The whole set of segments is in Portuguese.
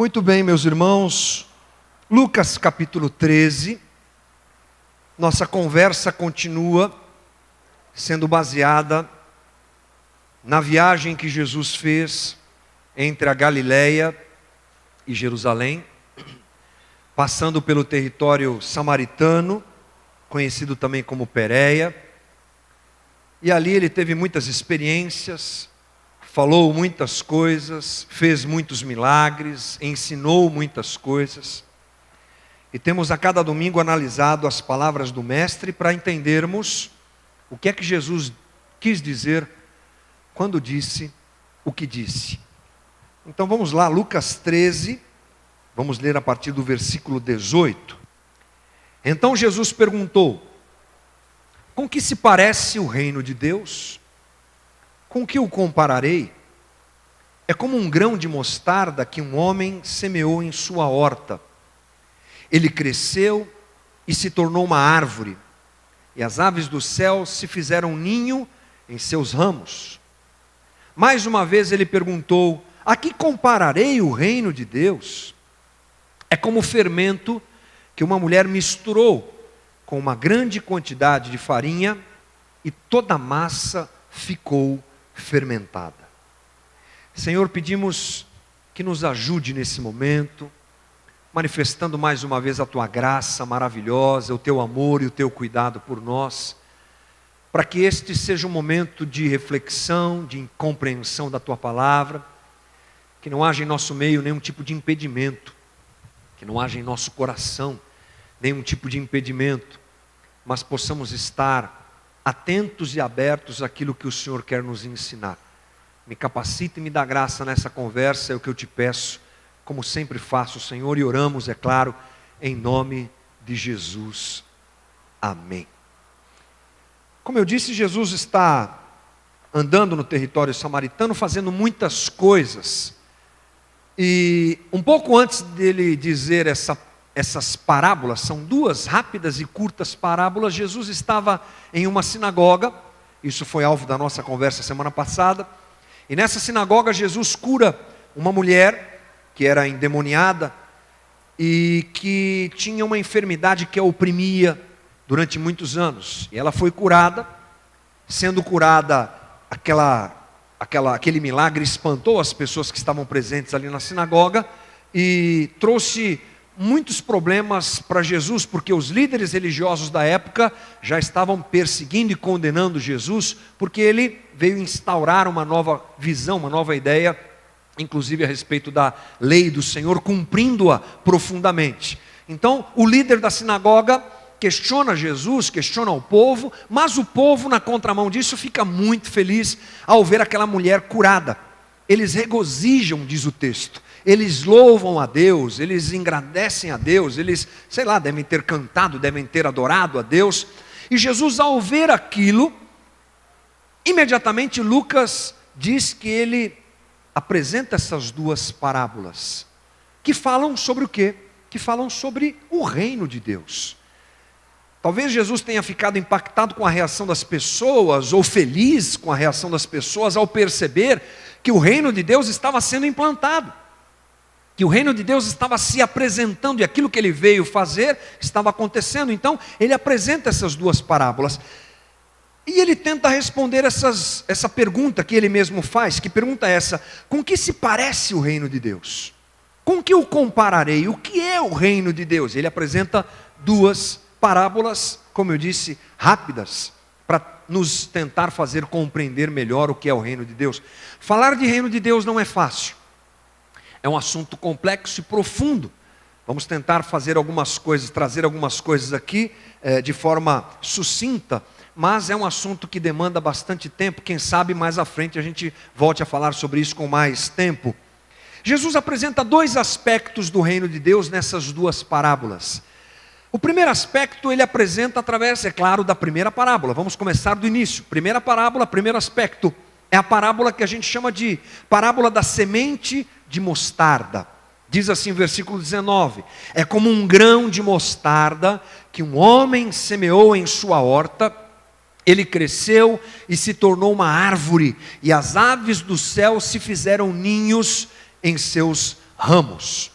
Muito bem, meus irmãos, Lucas capítulo 13, nossa conversa continua sendo baseada na viagem que Jesus fez entre a Galileia e Jerusalém, passando pelo território samaritano, conhecido também como Pérea, e ali ele teve muitas experiências, falou muitas coisas, fez muitos milagres, ensinou muitas coisas. E temos a cada domingo analisado as palavras do Mestre para entendermos o que é que Jesus quis dizer quando disse o que disse. Então vamos lá, Lucas 13, vamos ler a partir do versículo 18. Então Jesus perguntou: com que se parece o reino de Deus? Com que o compararei? É como um grão de mostarda que um homem semeou em sua horta. Ele cresceu e se tornou uma árvore, e as aves do céu se fizeram ninho em seus ramos. Mais uma vez ele perguntou: a que compararei o reino de Deus? É como o fermento que uma mulher misturou com uma grande quantidade de farinha, e toda a massa ficou fermentada. Senhor, pedimos que nos ajude nesse momento, manifestando mais uma vez a Tua graça maravilhosa, o Teu amor e o Teu cuidado por nós, para que este seja um momento de reflexão, de compreensão da Tua palavra, que não haja em nosso meio nenhum tipo de impedimento, que não haja em nosso coração nenhum tipo de impedimento, mas possamos estar atentos e abertos àquilo que o Senhor quer nos ensinar. Me capacita e me dá graça nessa conversa, é o que eu te peço, como sempre faço, Senhor, e oramos, é claro, em nome de Jesus. Amém. Como eu disse, Jesus está andando no território samaritano, fazendo muitas coisas. E um pouco antes dele dizer essas parábolas, são duas rápidas e curtas parábolas, Jesus estava em uma sinagoga, isso foi alvo da nossa conversa semana passada, e nessa sinagoga Jesus cura uma mulher que era endemoniada e que tinha uma enfermidade que a oprimia durante muitos anos. E ela foi curada, sendo curada, aquele milagre espantou as pessoas que estavam presentes ali na sinagoga e trouxe muitos problemas para Jesus, porque os líderes religiosos da época já estavam perseguindo e condenando Jesus, porque ele veio instaurar uma nova visão, uma nova ideia, inclusive a respeito da lei do Senhor, cumprindo-a profundamente. Então, o líder da sinagoga questiona Jesus, questiona o povo, mas o povo, na contramão disso, fica muito feliz ao ver aquela mulher curada. Eles regozijam, diz o texto. Eles louvam a Deus, eles engrandecem a Deus, eles, devem ter cantado, devem ter adorado a Deus. E Jesus, ao ver aquilo, imediatamente Lucas diz que ele apresenta essas duas parábolas, que falam sobre o quê? Que falam sobre o reino de Deus. Talvez Jesus tenha ficado impactado com a reação das pessoas, ou feliz com a reação das pessoas, ao perceber que o reino de Deus estava sendo implantado, que o reino de Deus estava se apresentando, e aquilo que ele veio fazer estava acontecendo. Então ele apresenta essas duas parábolas, e ele tenta responder essa pergunta que ele mesmo faz. Que pergunta é essa? Com que se parece o reino de Deus? Com que o compararei? O que é o reino de Deus? Ele apresenta duas parábolas, como eu disse, rápidas, para nos tentar fazer compreender melhor o que é o reino de Deus. Falar de reino de Deus não é fácil, é um assunto complexo e profundo. Vamos tentar fazer algumas coisas, trazer algumas coisas aqui de forma sucinta, mas é um assunto que demanda bastante tempo. Quem sabe mais à frente a gente volte a falar sobre isso com mais tempo. Jesus apresenta dois aspectos do reino de Deus nessas duas parábolas. O primeiro aspecto ele apresenta através, é claro, da primeira parábola. Vamos começar do início. Primeira parábola, primeiro aspecto, é a parábola que a gente chama de parábola da semente de mostarda. Diz assim o versículo 19: é como um grão de mostarda que um homem semeou em sua horta. Ele cresceu e se tornou uma árvore, e as aves do céu se fizeram ninhos em seus ramos.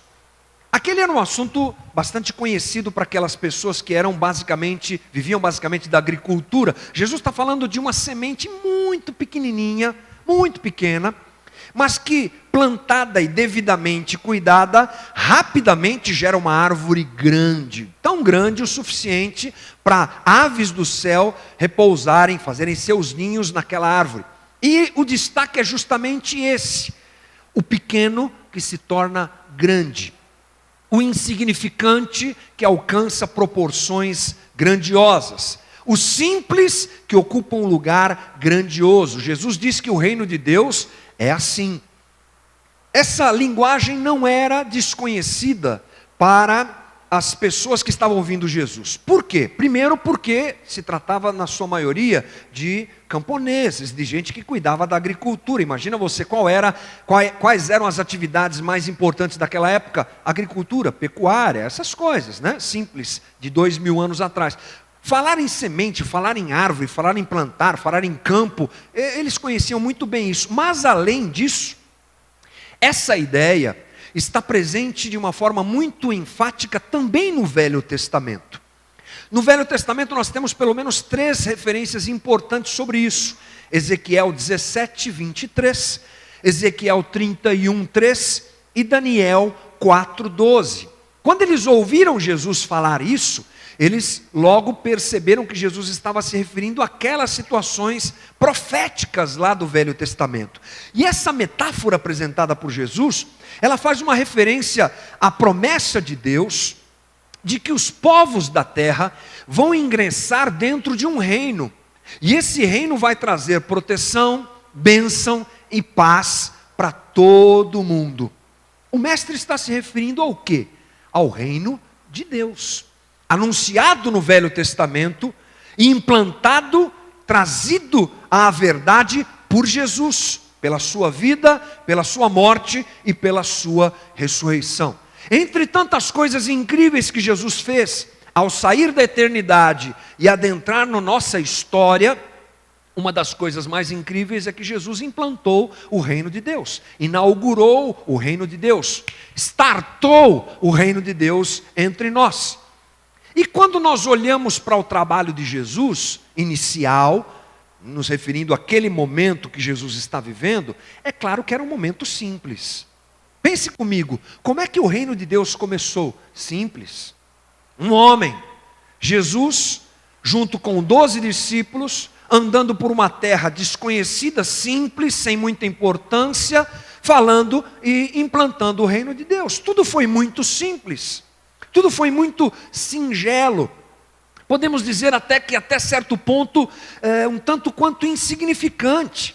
Aquele era um assunto bastante conhecido para aquelas pessoas que viviam basicamente da agricultura. Jesus está falando de uma semente muito pequenininha, muito pequena, mas que plantada e devidamente cuidada, rapidamente gera uma árvore grande, tão grande o suficiente para aves do céu repousarem, fazerem seus ninhos naquela árvore. E o destaque é justamente esse: o pequeno que se torna grande, o insignificante que alcança proporções grandiosas, o simples que ocupa um lugar grandioso. Jesus disse que o reino de Deus é assim. Essa linguagem não era desconhecida para as pessoas que estavam ouvindo Jesus. Por quê? Primeiro porque se tratava, na sua maioria, de camponeses, de gente que cuidava da agricultura. Imagina você quais eram as atividades mais importantes daquela época: agricultura, pecuária, essas coisas, né? Simples, de 2000 anos atrás. Falar em semente, falar em árvore, falar em plantar, falar em campo, eles conheciam muito bem isso. Mas além disso, essa ideia está presente de uma forma muito enfática também no Velho Testamento. No Velho Testamento nós temos pelo menos 3 referências importantes sobre isso: Ezequiel 17, 23, Ezequiel 31, 3 e Daniel 4, 12. Quando eles ouviram Jesus falar isso, eles logo perceberam que Jesus estava se referindo àquelas situações proféticas lá do Velho Testamento. E essa metáfora apresentada por Jesus, ela faz uma referência à promessa de Deus de que os povos da terra vão ingressar dentro de um reino. E esse reino vai trazer proteção, bênção e paz para todo mundo. O mestre está se referindo ao quê? Ao reino de Deus, anunciado no Velho Testamento e implantado, trazido à verdade por Jesus, pela sua vida, pela sua morte e pela sua ressurreição. Entre tantas coisas incríveis que Jesus fez, ao sair da eternidade e adentrar na nossa história, uma das coisas mais incríveis é que Jesus implantou o reino de Deus, inaugurou o reino de Deus, startou o reino de Deus entre nós. E quando nós olhamos para o trabalho de Jesus, inicial, nos referindo àquele momento que Jesus está vivendo, é claro que era um momento simples. Pense comigo, como é que o reino de Deus começou? Simples. Um homem, Jesus, junto com 12 discípulos, andando por uma terra desconhecida, simples, sem muita importância, falando e implantando o reino de Deus. Tudo foi muito simples, tudo foi muito singelo. Podemos dizer até que até certo ponto, um tanto quanto insignificante.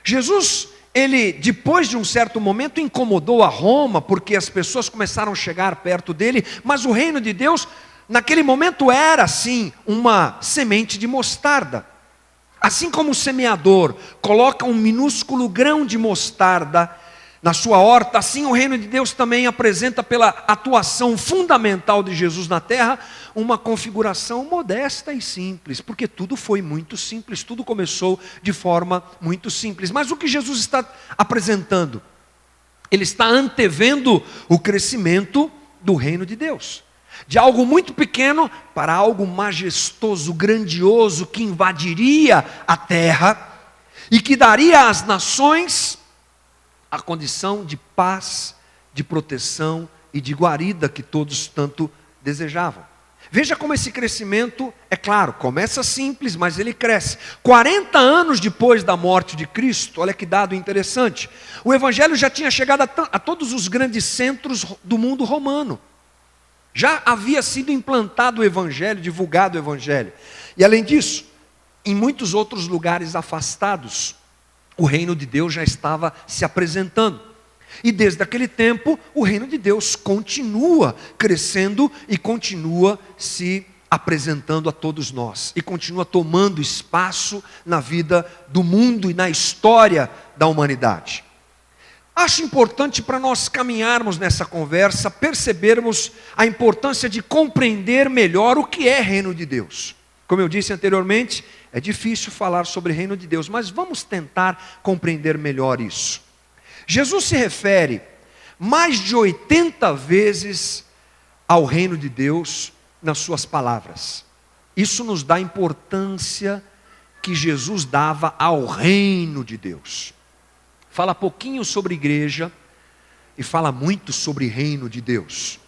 Jesus, ele depois de um certo momento incomodou a Roma, porque as pessoas começaram a chegar perto dele, mas o reino de Deus naquele momento era assim, uma semente de mostarda. Assim como o semeador coloca um minúsculo grão de mostarda na sua horta, assim o reino de Deus também apresenta, pela atuação fundamental de Jesus na terra, uma configuração modesta e simples, porque tudo foi muito simples, tudo começou de forma muito simples. Mas o que Jesus está apresentando? Ele está antevendo o crescimento do reino de Deus, de algo muito pequeno para algo majestoso, grandioso, que invadiria a terra e que daria às nações a condição de paz, de proteção e de guarida que todos tanto desejavam. Veja como esse crescimento, é claro, começa simples, mas ele cresce. 40 anos depois da morte de Cristo, olha que dado interessante, o Evangelho já tinha chegado a todos os grandes centros do mundo romano. Já havia sido implantado o Evangelho, divulgado o Evangelho. E além disso, em muitos outros lugares afastados, o reino de Deus já estava se apresentando. E desde aquele tempo, o reino de Deus continua crescendo e continua se apresentando a todos nós. E continua tomando espaço na vida do mundo e na história da humanidade. Acho importante para nós caminharmos nessa conversa, percebermos a importância de compreender melhor o que é reino de Deus. Como eu disse anteriormente, é difícil falar sobre reino de Deus, mas vamos tentar compreender melhor isso. Jesus se refere mais de 80 vezes ao reino de Deus nas suas palavras. Isso nos dá a importância que Jesus dava ao reino de Deus. Fala pouquinho sobre igreja e fala muito sobre reino de Deus.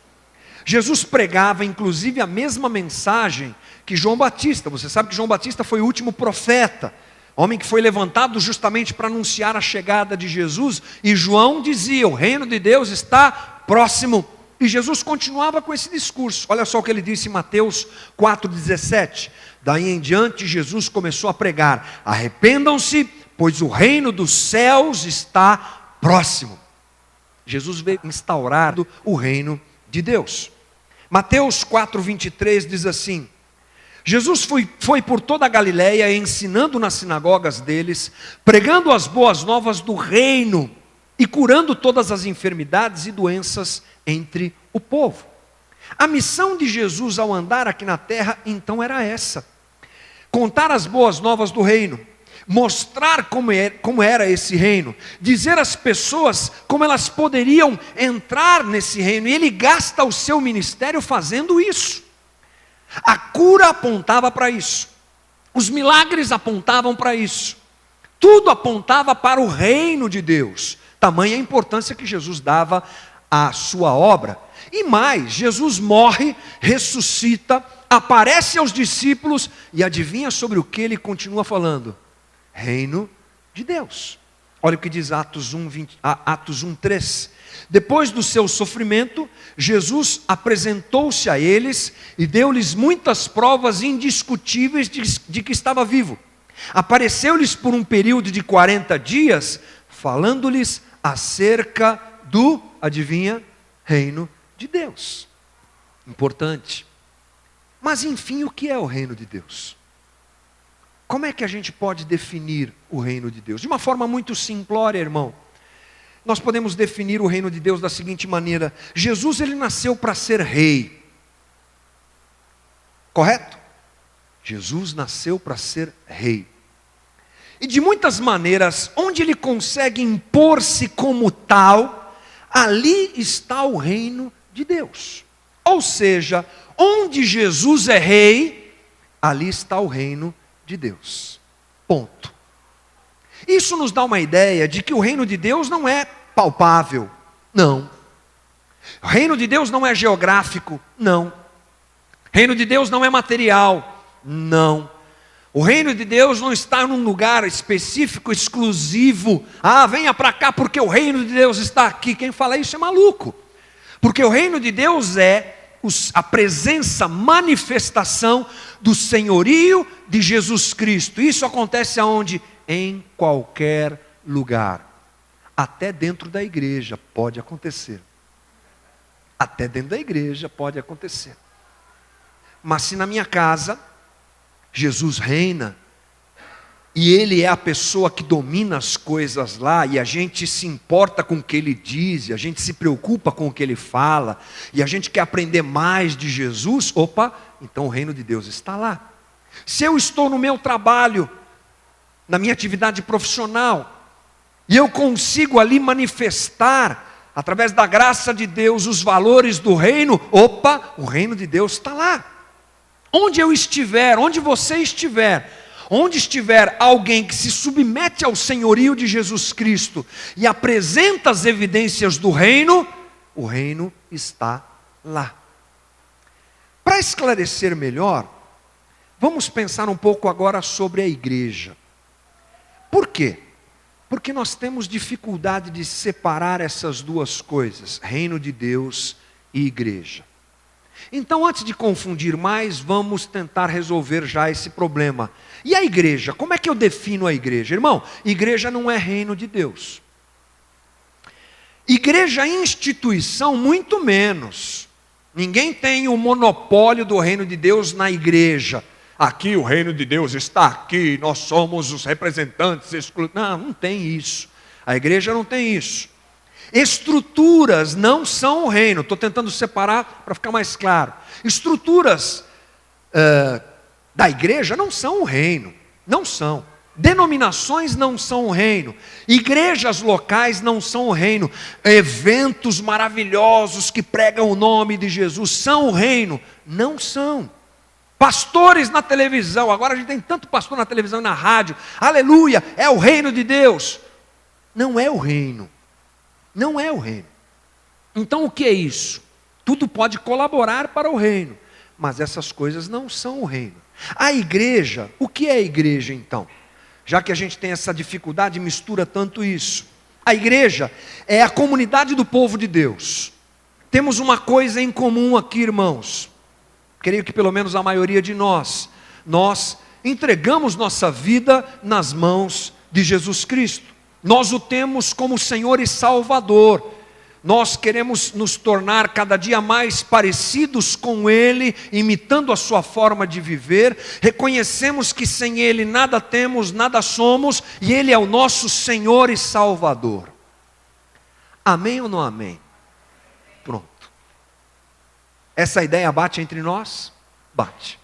Jesus pregava inclusive a mesma mensagem que João Batista. Você sabe que João Batista foi o último profeta, homem que foi levantado justamente para anunciar a chegada de Jesus, e João dizia: o reino de Deus está próximo. E Jesus continuava com esse discurso. Olha só o que ele disse em Mateus 4,17. Daí em diante Jesus começou a pregar: arrependam-se, pois o reino dos céus está próximo. Jesus veio instaurar o reino de Deus. Mateus 4,23 diz assim: Jesus foi por toda a Galileia, ensinando nas sinagogas deles, pregando as boas novas do reino e curando todas as enfermidades e doenças entre o povo. A missão de Jesus ao andar aqui na terra então era essa: contar as boas novas do reino, mostrar como era esse reino, dizer às pessoas como elas poderiam entrar nesse reino, e ele gasta o seu ministério fazendo isso. A cura apontava para isso, os milagres apontavam para isso, tudo apontava para o reino de Deus. Tamanha a importância que Jesus dava à sua obra. E mais, Jesus morre, ressuscita, aparece aos discípulos, e adivinha sobre o que ele continua falando? Reino de Deus. Olha o que diz Atos 1:3. Depois do seu sofrimento, Jesus apresentou-se a eles e deu-lhes muitas provas indiscutíveis de que estava vivo. Apareceu-lhes por um período de 40 dias, falando-lhes acerca do, adivinha, reino de Deus. Importante. Mas enfim, o que é o reino de Deus? Como é que a gente pode definir o reino de Deus? De uma forma muito simplória, irmão. Nós podemos definir o reino de Deus da seguinte maneira: Jesus, ele nasceu para ser rei. Correto? Jesus nasceu para ser rei. E de muitas maneiras, onde ele consegue impor-se como tal, ali está o reino de Deus. Ou seja, onde Jesus é rei, ali está o reino de Deus. Ponto. Isso nos dá uma ideia de que o reino de Deus não é palpável. Não. O reino de Deus não é geográfico. Não. O reino de Deus não é material. Não. O reino de Deus não está num lugar específico, exclusivo. Ah, venha para cá porque o reino de Deus está aqui. Quem fala isso é maluco. Porque o reino de Deus é a presença, manifestação do senhorio de Jesus Cristo. Isso acontece aonde? Em qualquer lugar. Até dentro da igreja pode acontecer. Até dentro da igreja pode acontecer. Mas se na minha casa Jesus reina, e Ele é a pessoa que domina as coisas lá, e a gente se importa com o que Ele diz, e a gente se preocupa com o que Ele fala, e a gente quer aprender mais de Jesus, opa, então o reino de Deus está lá. Se eu estou no meu trabalho, na minha atividade profissional, e eu consigo ali manifestar, através da graça de Deus, os valores do reino, opa, o reino de Deus está lá. Onde eu estiver, onde você estiver, onde estiver alguém que se submete ao senhorio de Jesus Cristo e apresenta as evidências do reino, o reino está lá. Para esclarecer melhor, vamos pensar um pouco agora sobre a igreja. Por quê? Porque nós temos dificuldade de separar essas duas coisas, reino de Deus e igreja. Então, antes de confundir mais, vamos tentar resolver já esse problema. E a igreja? Como é que eu defino a igreja? Irmão, igreja não é reino de Deus. Igreja é instituição, muito menos. Ninguém tem o monopólio do reino de Deus na igreja. Aqui o reino de Deus está aqui, nós somos os representantes exclusivos. Não, não tem isso. A igreja não tem isso. Estruturas não são o reino. Estou tentando separar para ficar mais claro. Estruturas da igreja não são o reino. Não são. Denominações não são o reino, igrejas locais não são o reino, eventos maravilhosos que pregam o nome de Jesus são o reino, não são. Pastores na televisão, agora a gente tem tanto pastor na televisão e na rádio, aleluia, é o reino de Deus. Não é o reino, não é o reino. Então o que é isso? Tudo pode colaborar para o reino, mas essas coisas não são o reino. A igreja, o que é a igreja então? Já que a gente tem essa dificuldade, mistura tanto isso. A igreja é a comunidade do povo de Deus. Temos uma coisa em comum aqui, irmãos. Creio que pelo menos a maioria de nós entregamos nossa vida nas mãos de Jesus Cristo. Nós o temos como Senhor e Salvador. Nós queremos nos tornar cada dia mais parecidos com Ele, imitando a sua forma de viver. Reconhecemos que sem Ele nada temos, nada somos, e Ele é o nosso Senhor e Salvador. Amém ou não amém? Pronto. Essa ideia bate entre nós? Bate.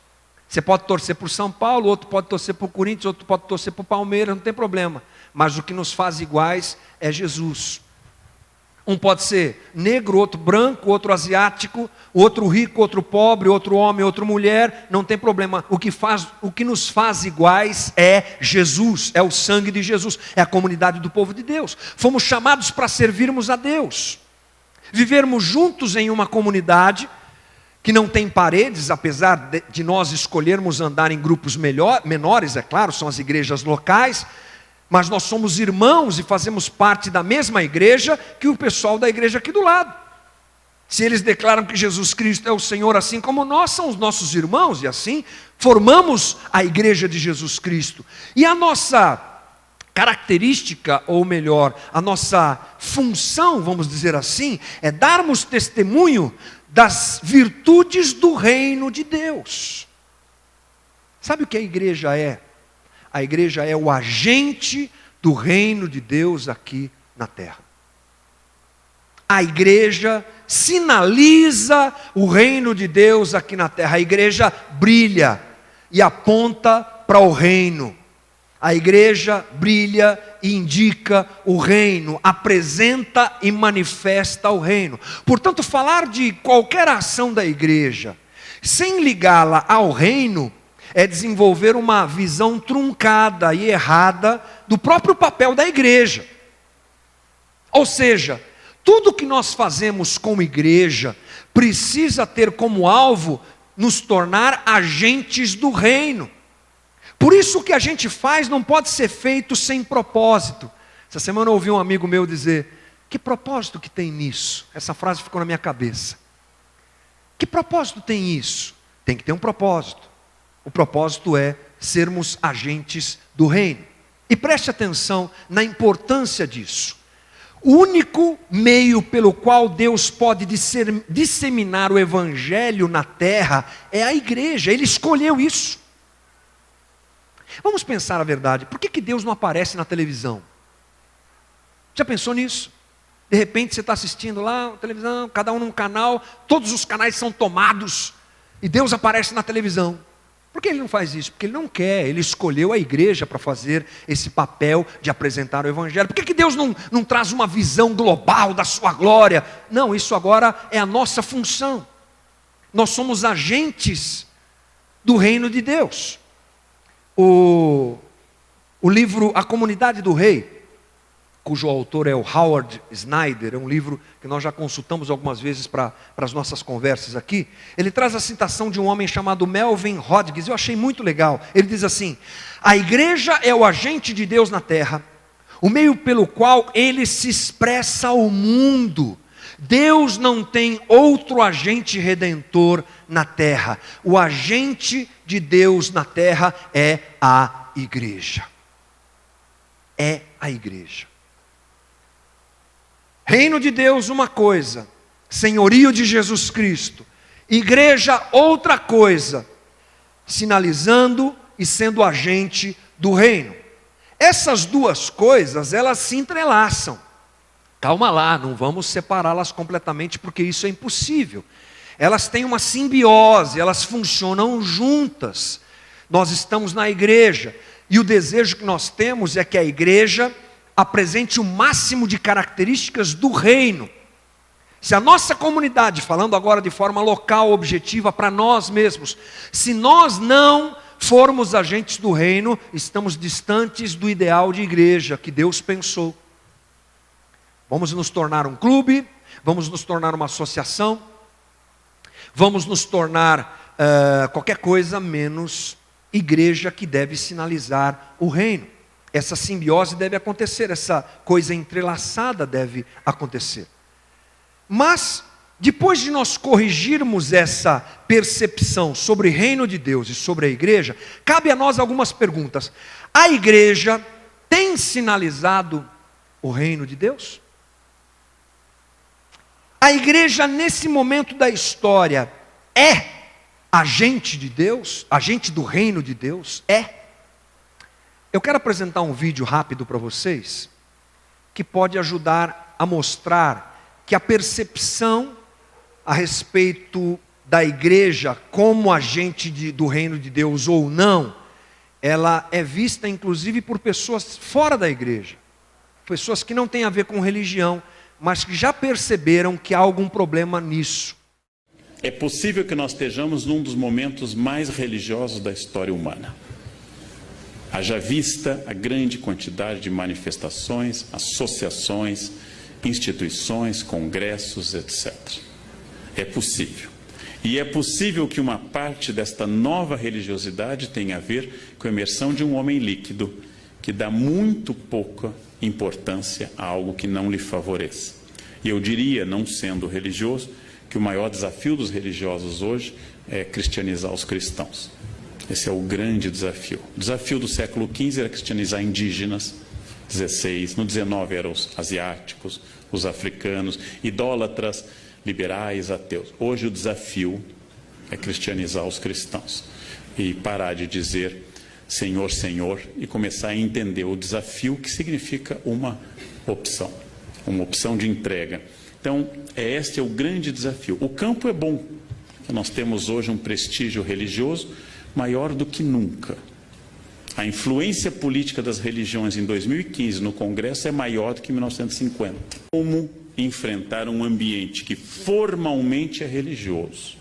Você pode torcer por São Paulo, outro pode torcer por Corinthians, outro pode torcer por Palmeiras, não tem problema. Mas o que nos faz iguais é Jesus. Um pode ser negro, outro branco, outro asiático, outro rico, outro pobre, outro homem, outra mulher, não tem problema. O que nos faz iguais é Jesus, é o sangue de Jesus, é a comunidade do povo de Deus. Fomos chamados para servirmos a Deus, vivermos juntos em uma comunidade que não tem paredes, apesar de nós escolhermos andar em grupos menores, é claro, são as igrejas locais, mas nós somos irmãos e fazemos parte da mesma igreja que o pessoal da igreja aqui do lado. Se eles declaram que Jesus Cristo é o Senhor, assim como nós, são os nossos irmãos, e assim formamos a igreja de Jesus Cristo. E a nossa característica, ou melhor, a nossa função, vamos dizer assim, é darmos testemunho das virtudes do reino de Deus. Sabe o que a igreja é? A igreja é o agente do reino de Deus aqui na terra. A igreja sinaliza o reino de Deus aqui na terra. A igreja brilha e aponta para o reino. A igreja brilha e indica o reino, apresenta e manifesta o reino. Portanto, falar de qualquer ação da igreja sem ligá-la ao reino é desenvolver uma visão truncada e errada do próprio papel da igreja. Ou seja, tudo que nós fazemos como igreja precisa ter como alvo nos tornar agentes do reino. Por isso o que a gente faz não pode ser feito sem propósito. Essa semana eu ouvi um amigo meu dizer: que propósito que tem nisso? Essa frase ficou na minha cabeça. Que propósito tem isso? Tem que ter um propósito. O propósito é sermos agentes do reino. E preste atenção na importância disso. O único meio pelo qual Deus pode disseminar o evangelho na terra é a igreja. Ele escolheu isso. Vamos pensar a verdade. Por que Deus não aparece na televisão? Já pensou nisso? De repente você está assistindo lá a televisão, cada um num canal, todos os canais são tomados e Deus aparece na televisão. Por que Ele não faz isso? Porque Ele não quer, Ele escolheu a igreja para fazer esse papel de apresentar o evangelho. Por que Deus não traz uma visão global da sua glória? Não, isso agora é a nossa função. Nós somos agentes do reino de Deus. O livro A Comunidade do Rei, cujo autor é o Howard Snyder, é um livro que nós já consultamos algumas vezes para as nossas conversas aqui. Ele traz a citação de um homem chamado Melvin Rodgers, eu achei muito legal. Ele diz assim: a igreja é o agente de Deus na terra, o meio pelo qual Ele se expressa ao mundo. Deus não tem outro agente redentor na terra. O agente de Deus na terra é a igreja. É a igreja. Reino de Deus uma coisa, senhorio de Jesus Cristo. Igreja outra coisa, sinalizando e sendo agente do reino. Essas duas coisas, elas se entrelaçam. Calma lá, não vamos separá-las completamente, porque isso é impossível. Elas têm uma simbiose, elas funcionam juntas. Nós estamos na igreja. E o desejo que nós temos é que a igreja apresente o máximo de características do reino. Se a nossa comunidade, falando agora de forma local, objetiva, para nós mesmos, se nós não formos agentes do reino, estamos distantes do ideal de igreja que Deus pensou. Vamos nos tornar um clube, vamos nos tornar uma associação, vamos nos tornar qualquer coisa menos igreja que deve sinalizar o reino. Essa simbiose deve acontecer, essa coisa entrelaçada deve acontecer. Mas, depois de nós corrigirmos essa percepção sobre o reino de Deus e sobre a igreja, cabe a nós algumas perguntas. A igreja tem sinalizado o reino de Deus? A igreja, nesse momento da história, é agente de Deus? Agente do reino de Deus? É. Eu quero apresentar um vídeo rápido para vocês, que pode ajudar a mostrar que a percepção a respeito da igreja como agente do reino de Deus ou não, ela é vista inclusive por pessoas fora da igreja, pessoas que não têm a ver com religião, mas que já perceberam que há algum problema nisso. É possível que nós estejamos num dos momentos mais religiosos da história humana. Haja vista a grande quantidade de manifestações, associações, instituições, congressos, etc. É possível. E é possível que uma parte desta nova religiosidade tenha a ver com a emersão de um homem líquido, que dá muito pouca importância a algo que não lhe favoreça. E eu diria, não sendo religioso, que o maior desafio dos religiosos hoje é cristianizar os cristãos. Esse é o grande desafio. O desafio do século XV era cristianizar indígenas, 16, no 19 eram os asiáticos, os africanos, idólatras, liberais, ateus. Hoje o desafio é cristianizar os cristãos e parar de dizer Senhor, Senhor, e começar a entender o desafio que significa uma opção de entrega. Então, este é o grande desafio. O campo é bom. Nós temos hoje um prestígio religioso maior do que nunca. A influência política das religiões em 2015 no Congresso é maior do que em 1950. Como enfrentar um ambiente que formalmente é religioso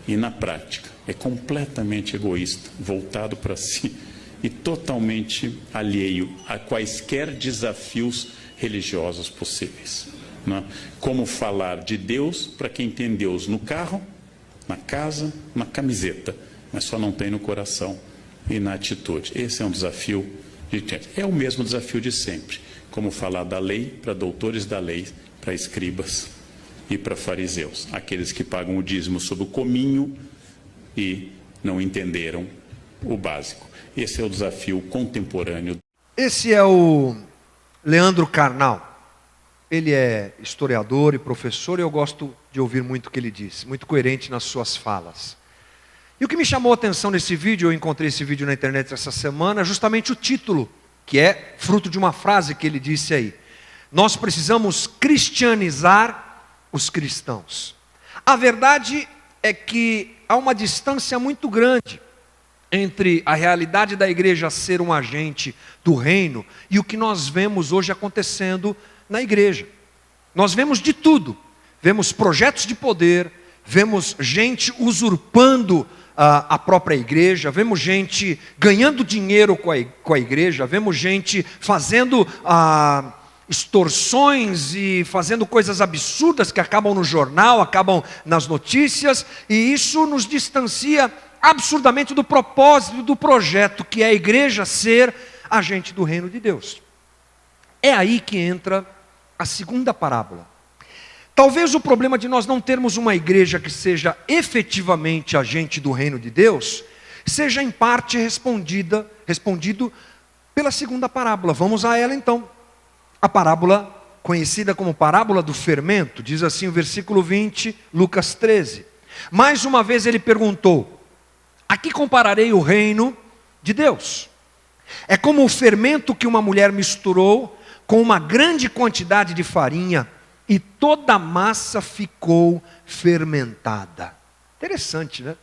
e na prática é completamente egoísta, voltado para si e totalmente alheio a quaisquer desafios religiosos possíveis. Né? Como falar de Deus para quem tem Deus no carro, na casa, na camiseta, mas só não tem no coração e na atitude. Esse é um desafio, é o mesmo desafio de sempre. Como falar da lei para doutores da lei, para escribas e para fariseus. Aqueles que pagam o dízimo sob o cominho e não entenderam o básico. Esse é o desafio contemporâneo. Esse é o Leandro Carnal. Ele é historiador e professor e eu gosto de ouvir muito o que ele diz. Muito coerente nas suas falas. E o que me chamou a atenção nesse vídeo, eu encontrei esse vídeo na internet essa semana, é justamente o título, que é fruto de uma frase que ele disse aí. Nós precisamos cristianizar os cristãos. A verdade é que há uma distância muito grande entre a realidade da igreja ser um agente do reino e o que nós vemos hoje acontecendo na igreja. Nós vemos de tudo. Vemos projetos de poder, vemos gente usurpando a própria igreja, vemos gente ganhando dinheiro com a igreja, vemos gente fazendo extorsões e fazendo coisas absurdas que acabam no jornal, acabam nas notícias, e isso nos distancia absurdamente do propósito do projeto, que é a igreja ser agente do reino de Deus. É aí que entra a segunda parábola. Talvez o problema de nós não termos uma igreja que seja efetivamente agente do reino de Deus, seja em parte respondido pela segunda parábola. Vamos a ela então. A parábola conhecida como parábola do fermento, diz assim o versículo 20, Lucas 13. Mais uma vez ele perguntou: a que compararei o reino de Deus? É como o fermento que uma mulher misturou com uma grande quantidade de farinha, e toda a massa ficou fermentada. Interessante, né?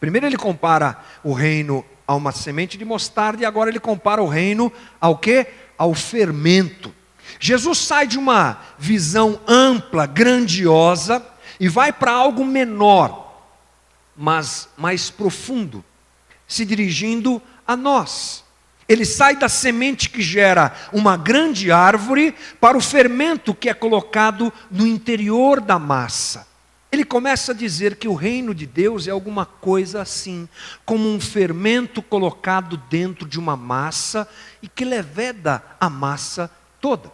Primeiro ele compara o reino a uma semente de mostarda, e agora ele compara o reino ao quê? Ao fermento. Jesus sai de uma visão ampla, grandiosa, e vai para algo menor, mas mais profundo, se dirigindo a nós. Ele sai da semente que gera uma grande árvore para o fermento que é colocado no interior da massa. Ele começa a dizer que o reino de Deus é alguma coisa assim, como um fermento colocado dentro de uma massa e que leveda a massa toda.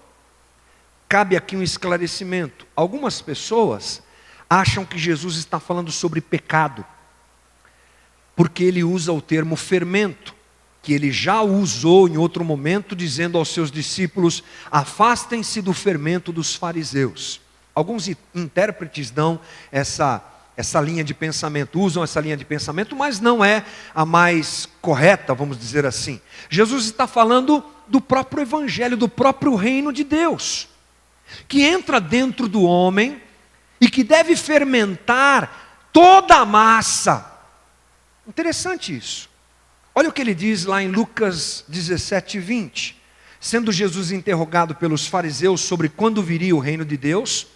Cabe aqui um esclarecimento. Algumas pessoas acham que Jesus está falando sobre pecado, porque ele usa o termo fermento, que ele já usou em outro momento, dizendo aos seus discípulos: afastem-se do fermento dos fariseus. Alguns intérpretes dão essa linha de pensamento, usam essa linha de pensamento, mas não é a mais correta, vamos dizer assim. Jesus está falando do próprio evangelho, do próprio reino de Deus, que entra dentro do homem e que deve fermentar toda a massa. Interessante isso. Olha o que ele diz lá em Lucas 17, 20. Sendo Jesus interrogado pelos fariseus sobre quando viria o reino de Deus,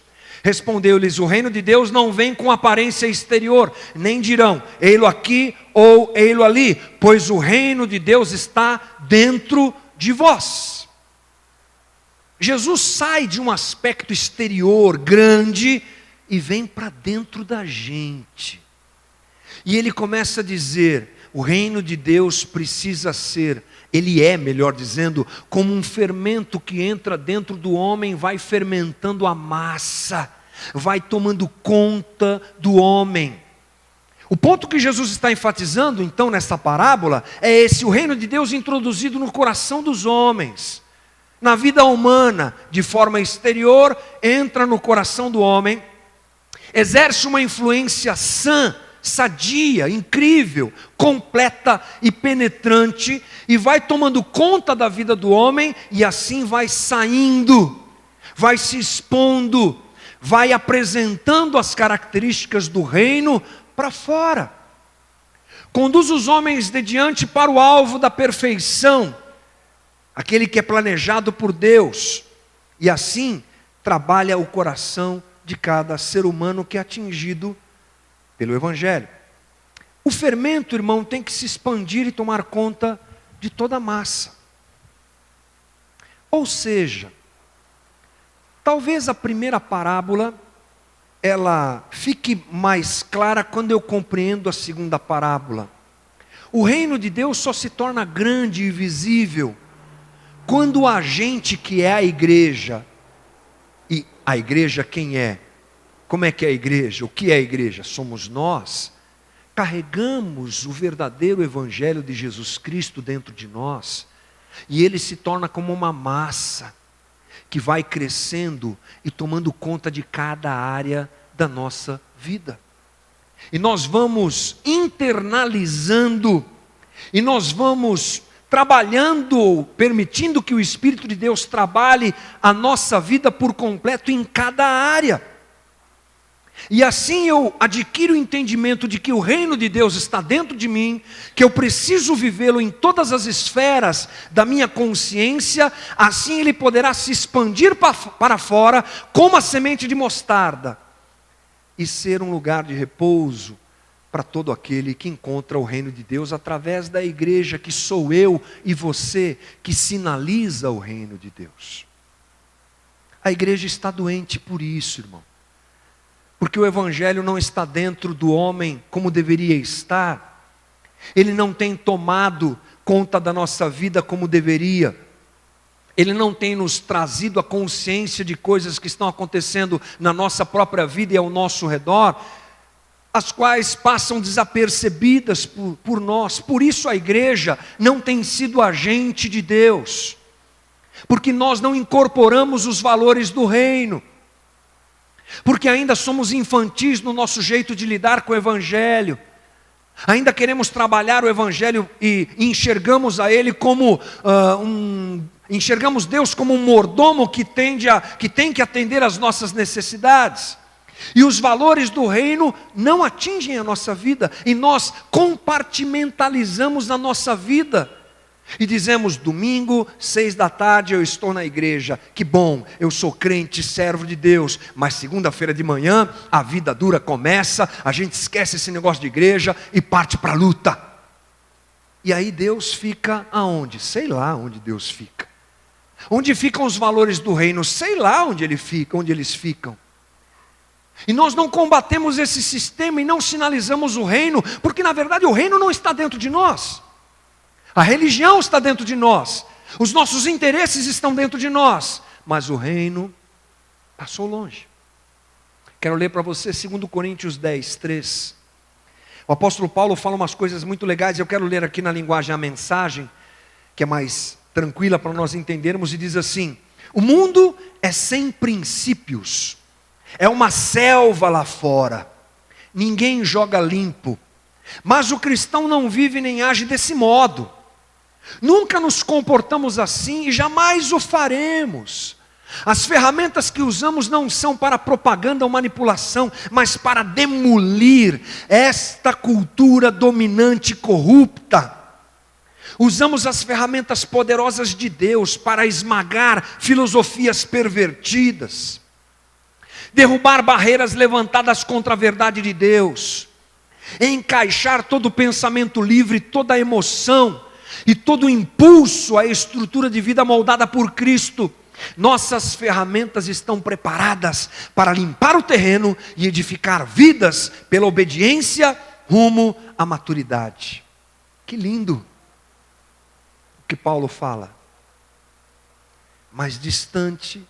respondeu-lhes: o reino de Deus não vem com aparência exterior, nem dirão, ei-lo aqui ou ei-lo ali, pois o reino de Deus está dentro de vós. Jesus sai de um aspecto exterior grande e vem para dentro da gente. E ele começa a dizer: o reino de Deus precisa ser, ele é, melhor dizendo, como um fermento que entra dentro do homem, vai fermentando a massa, vai tomando conta do homem. O ponto que Jesus está enfatizando, então, nessa parábola, é esse: o reino de Deus introduzido no coração dos homens, na vida humana, de forma exterior, entra no coração do homem, exerce uma influência sã, sadia, incrível, completa e penetrante, e vai tomando conta da vida do homem, e assim vai saindo, vai se expondo, vai apresentando as características do reino para fora. Conduz os homens de diante para o alvo da perfeição, aquele que é planejado por Deus, e assim trabalha o coração de cada ser humano que é atingido pelo evangelho. O fermento, irmão, tem que se expandir e tomar conta de toda a massa. Ou seja, talvez a primeira parábola ela fique mais clara quando eu compreendo a segunda parábola. O reino de Deus só se torna grande e visível quando o agente que é a igreja, e a igreja quem é? Como é que é a igreja? O que é a igreja? Somos nós. Carregamos o verdadeiro evangelho de Jesus Cristo dentro de nós, e ele se torna como uma massa que vai crescendo e tomando conta de cada área da nossa vida. E nós vamos internalizando, e nós vamos trabalhando, permitindo que o Espírito de Deus trabalhe a nossa vida por completo em cada área. E assim eu adquiro o entendimento de que o reino de Deus está dentro de mim, que eu preciso vivê-lo em todas as esferas da minha consciência, assim ele poderá se expandir para fora como a semente de mostarda e ser um lugar de repouso para todo aquele que encontra o reino de Deus através da igreja, que sou eu e você, que sinaliza o reino de Deus. A igreja está doente por isso, irmão. Porque o evangelho não está dentro do homem como deveria estar. Ele não tem tomado conta da nossa vida como deveria. Ele não tem nos trazido a consciência de coisas que estão acontecendo na nossa própria vida e ao nosso redor, as quais passam desapercebidas por nós. Por isso a igreja não tem sido agente de Deus, porque nós não incorporamos os valores do reino, porque ainda somos infantis no nosso jeito de lidar com o evangelho. Ainda queremos trabalhar o evangelho e enxergamos a ele como enxergamos Deus como um mordomo que tem que atender às nossas necessidades. E os valores do reino não atingem a nossa vida, e nós compartimentalizamos a nossa vida. E dizemos, domingo, 6 da tarde eu estou na igreja, que bom, eu sou crente, servo de Deus, mas segunda-feira de manhã, a vida dura começa, a gente esquece esse negócio de igreja e parte para a luta. E aí Deus fica aonde? Sei lá onde Deus fica. Onde ficam os valores do reino? Sei lá onde eles ficam. E nós não combatemos esse sistema e não sinalizamos o reino, porque na verdade o reino não está dentro de nós. A religião está dentro de nós, os nossos interesses estão dentro de nós, mas o reino passou longe. Quero ler para você 2 Coríntios 10, 3. O apóstolo Paulo fala umas coisas muito legais, eu quero ler aqui na linguagem a mensagem, que é mais tranquila para nós entendermos, e diz assim: o mundo é sem princípios, é uma selva lá fora, ninguém joga limpo, mas o cristão não vive nem age desse modo. Nunca nos comportamos assim e jamais o faremos. As ferramentas que usamos não são para propaganda ou manipulação, mas para demolir esta cultura dominante corrupta. Usamos as ferramentas poderosas de Deus para esmagar filosofias pervertidas, derrubar barreiras levantadas contra a verdade de Deus, encaixar todo pensamento livre, toda emoção e todo impulso à estrutura de vida moldada por Cristo. Nossas ferramentas estão preparadas para limpar o terreno e edificar vidas pela obediência rumo à maturidade. Que lindo o que Paulo fala, mas distante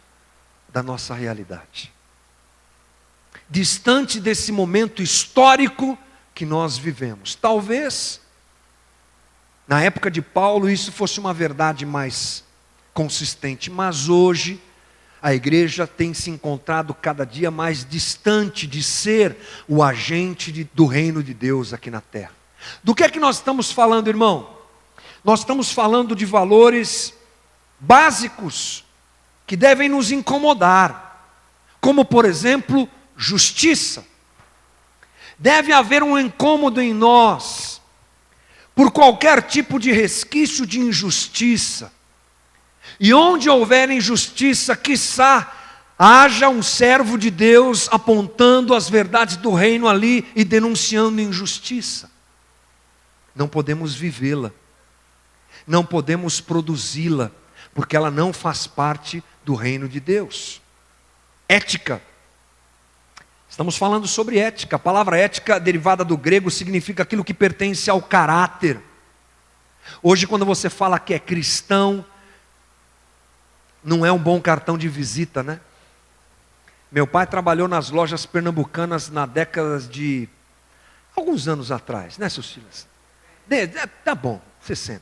da nossa realidade, distante desse momento histórico que nós vivemos. Talvez na época de Paulo isso fosse uma verdade mais consistente, mas hoje a igreja tem se encontrado cada dia mais distante de ser o agente do reino de Deus aqui na terra. Do que é que nós estamos falando, irmão? Nós estamos falando de valores básicos que devem nos incomodar, como por exemplo, justiça. Deve haver um incômodo em nós por qualquer tipo de resquício de injustiça. E onde houver injustiça, quiçá haja um servo de Deus apontando as verdades do reino ali e denunciando injustiça. Não podemos vivê-la, não podemos produzi-la, porque ela não faz parte do reino de Deus. Ética. Estamos falando sobre ética. A palavra ética, derivada do grego, significa aquilo que pertence ao caráter. Hoje, quando você fala que é cristão, não é um bom cartão de visita, né? Meu pai trabalhou nas lojas pernambucanas na década de alguns anos atrás, né, seu Silas? Tá bom, 60.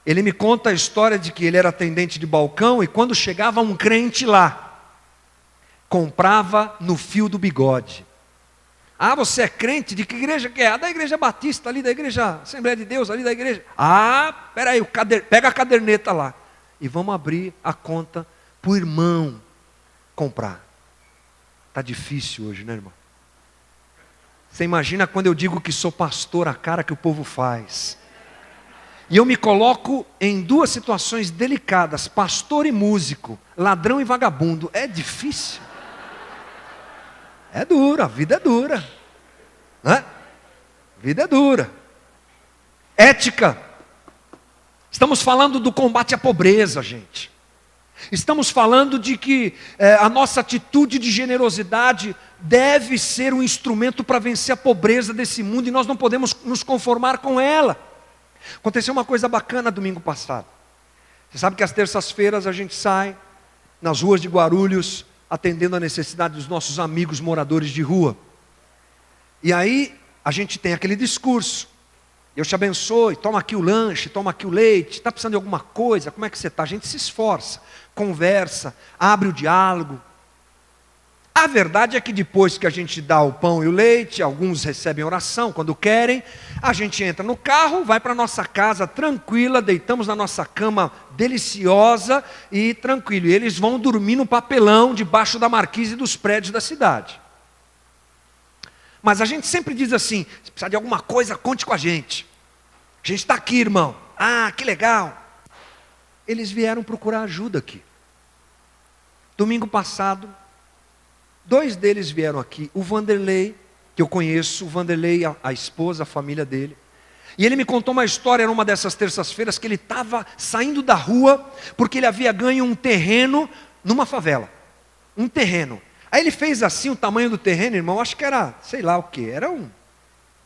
Ele me conta a história de que ele era atendente de balcão e quando chegava um crente lá, comprava no fio do bigode. Ah, você é crente? De que igreja que é? Ah, da igreja batista ali, da igreja Assembleia de Deus ali, da igreja. Ah, peraí, pega a caderneta lá. E vamos abrir a conta para o irmão comprar. Está difícil hoje, né, irmão? Você imagina quando eu digo que sou pastor, a cara que o povo faz. E eu me coloco em duas situações delicadas, pastor e músico, ladrão e vagabundo. É difícil. É duro, a vida é dura, né? A vida é dura. Ética. Estamos falando do combate à pobreza, gente. Estamos falando de que a nossa atitude de generosidade deve ser um instrumento para vencer a pobreza desse mundo e nós não podemos nos conformar com ela. Aconteceu uma coisa bacana domingo passado. Você sabe que às terças-feiras a gente sai nas ruas de Guarulhos atendendo a necessidade dos nossos amigos moradores de rua. E aí a gente tem aquele discurso: Deus te abençoe, toma aqui o lanche, toma aqui o leite, está precisando de alguma coisa, como é que você está? A gente se esforça, conversa, abre o diálogo. A verdade é que depois que a gente dá o pão e o leite, alguns recebem oração quando querem, a gente entra no carro, vai para a nossa casa tranquila, deitamos na nossa cama deliciosa e tranquilo. E eles vão dormir no papelão debaixo da marquise dos prédios da cidade. Mas a gente sempre diz assim: se precisar de alguma coisa, conte com a gente. A gente está aqui, irmão. Ah, que legal. Eles vieram procurar ajuda aqui. Domingo passado, 2 deles vieram aqui. O Vanderlei, que eu conheço, o Vanderlei, a esposa, a família dele. E ele me contou uma história numa dessas terças-feiras que ele estava saindo da rua porque ele havia ganho um terreno numa favela. Um terreno. Aí ele fez assim o tamanho do terreno, irmão, acho que era, sei lá o que, era um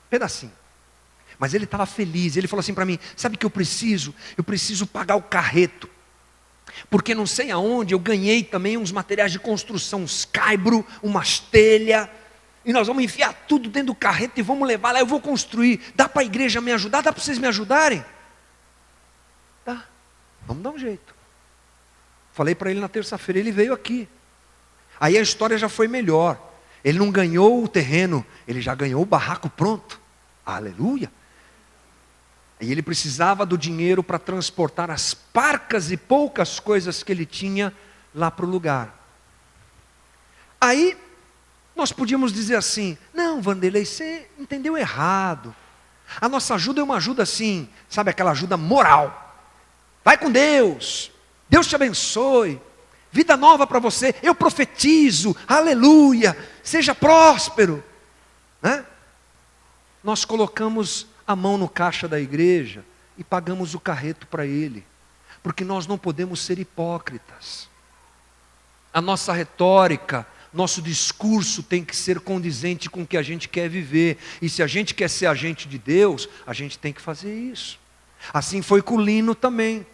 pedacinho. Mas ele estava feliz, ele falou assim para mim: sabe o que eu preciso? Eu preciso pagar o carreto. Porque não sei aonde eu ganhei também uns materiais de construção, uns caibro, umas telhas. E nós vamos enfiar tudo dentro do carreto e vamos levar lá, eu vou construir. Dá para a igreja me ajudar? Dá para vocês me ajudarem? Dá, vamos dar um jeito. Falei para ele na terça-feira, ele veio aqui. Aí a história já foi melhor. Ele não ganhou o terreno, ele já ganhou o barraco pronto. Aleluia. E ele precisava do dinheiro para transportar as parcas e poucas coisas que ele tinha lá para o lugar. Aí nós podíamos dizer assim: não, Vanderlei, você entendeu errado. A nossa ajuda é uma ajuda assim, sabe, aquela ajuda moral. Vai com Deus, Deus te abençoe, vida nova para você, eu profetizo, aleluia, seja próspero, né? Nós colocamos a mão no caixa da igreja e pagamos o carreto para ele, porque nós não podemos ser hipócritas. A nossa retórica, nosso discurso tem que ser condizente com o que a gente quer viver, e se a gente quer ser agente de Deus, a gente tem que fazer isso. Assim foi com o Lino também.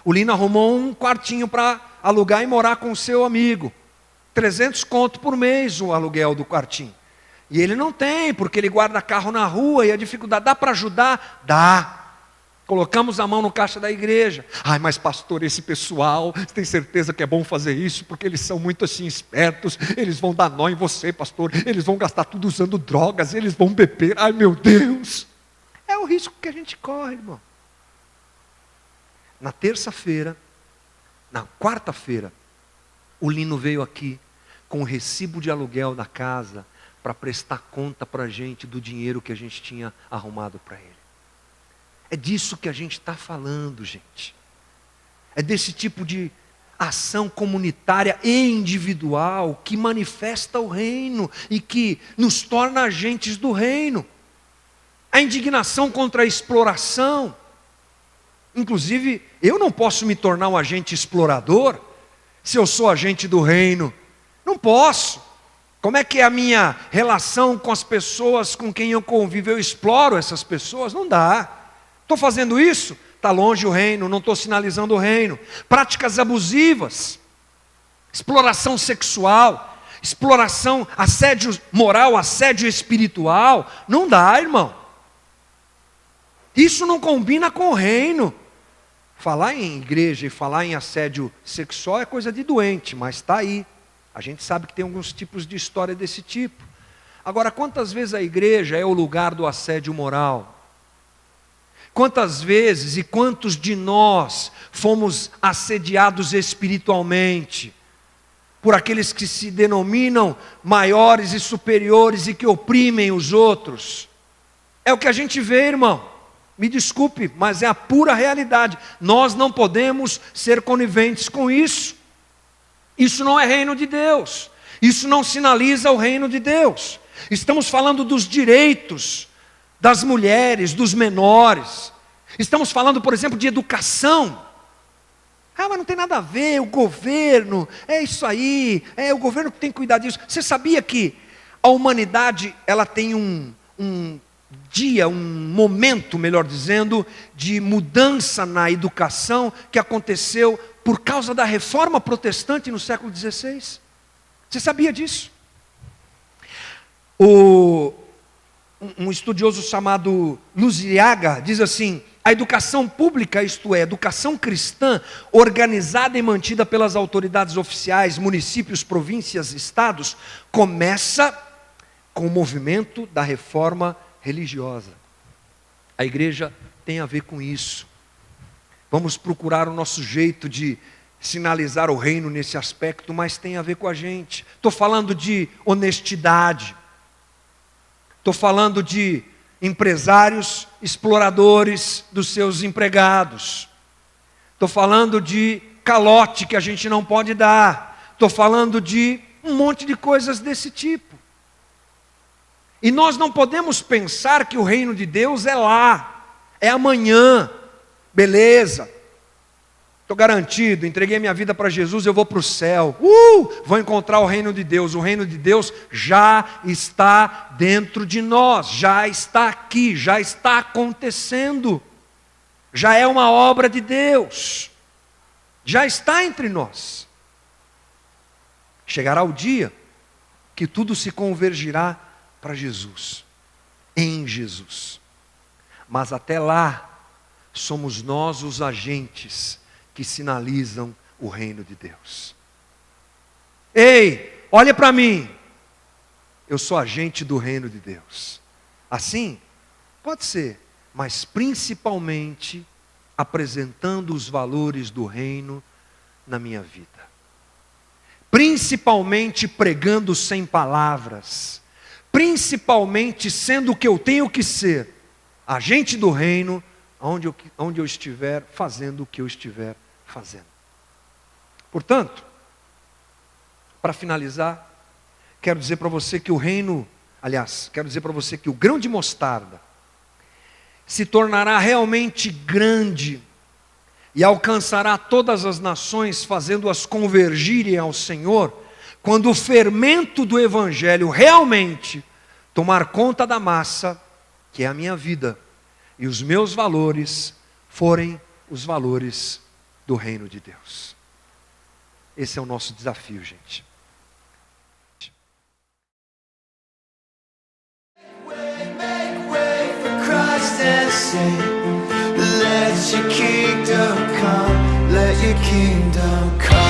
O Lino arrumou um quartinho para alugar e morar com o seu amigo, 300 conto por mês o aluguel do quartinho. E ele não tem, porque ele guarda carro na rua e a dificuldade. Dá para ajudar? Dá. Colocamos a mão no caixa da igreja. Ai, mas pastor, esse pessoal, você tem certeza que é bom fazer isso? Porque eles são muito assim espertos, eles vão dar nó em você, pastor. Eles vão gastar tudo usando drogas, eles vão beber. Ai, meu Deus. É o risco que a gente corre, irmão. Na terça-feira, na quarta-feira, o Lino veio aqui com o recibo de aluguel da casa para prestar conta para a gente do dinheiro que a gente tinha arrumado para ele. É disso que a gente está falando, gente. É desse tipo de ação comunitária e individual que manifesta o reino e que nos torna agentes do reino. A indignação contra a exploração. Inclusive, eu não posso me tornar um agente explorador se eu sou agente do reino. Não posso. Como é que é a minha relação com as pessoas com quem eu convivo? Eu exploro essas pessoas? Não dá. Estou fazendo isso? Está longe o reino, não estou sinalizando o reino. Práticas abusivas, exploração sexual, exploração, assédio moral, assédio espiritual. Não dá, irmão. Isso não combina com o reino. Falar em igreja e falar em assédio sexual é coisa de doente, mas está aí. A gente sabe que tem alguns tipos de história desse tipo. Agora, quantas vezes a igreja é o lugar do assédio moral? Quantas vezes e quantos de nós fomos assediados espiritualmente por aqueles que se denominam maiores e superiores e que oprimem os outros? É o que a gente vê, irmão. Me desculpe, mas é a pura realidade. Nós não podemos ser coniventes com isso. Isso não é reino de Deus. Isso não sinaliza o reino de Deus. Estamos falando dos direitos das mulheres, dos menores. Estamos falando, por exemplo, de educação. Ah, mas não tem nada a ver, o governo, é isso aí, é o governo que tem que cuidar disso. Você sabia que a humanidade, ela tem um dia, um momento, melhor dizendo, de mudança na educação que aconteceu por causa da reforma protestante no século XVI? Você sabia disso? Um estudioso chamado Luziaga diz assim: A educação pública, isto é, educação cristã, organizada e mantida pelas autoridades oficiais, municípios, províncias, estados, começa com o movimento da reforma religiosa. A igreja tem a ver com isso. Vamos procurar o nosso jeito de sinalizar o reino nesse aspecto, mas tem a ver com a gente. Estou falando de honestidade. Estou falando de empresários exploradores dos seus empregados. Estou falando de calote que a gente não pode dar. Estou falando de um monte de coisas desse tipo. E nós não podemos pensar que o reino de Deus é lá, é amanhã, beleza. Estou garantido, entreguei minha vida para Jesus, eu vou para o céu. Vou encontrar o reino de Deus. O reino de Deus já está dentro de nós, já está aqui, já está acontecendo. Já é uma obra de Deus. Já está entre nós. Chegará o dia que tudo se convergirá para Jesus, em Jesus. Mas até lá, somos nós os agentes que sinalizam o reino de Deus. Ei, olha para mim. Eu sou agente do reino de Deus. Assim, pode ser, mas principalmente apresentando os valores do reino na minha vida. Principalmente pregando sem palavras. Principalmente sendo o que eu tenho que ser, agente do reino, onde eu estiver, fazendo o que eu estiver fazendo. Portanto, para finalizar, quero dizer para você que quero dizer para você que o grão de mostarda se tornará realmente grande e alcançará todas as nações, fazendo-as convergirem ao Senhor, quando o fermento do Evangelho realmente tomar conta da massa, que é a minha vida, e os meus valores forem os valores do reino de Deus. Esse é o nosso desafio, gente. Make way for Christ and say, let your kingdom come, let your kingdom come.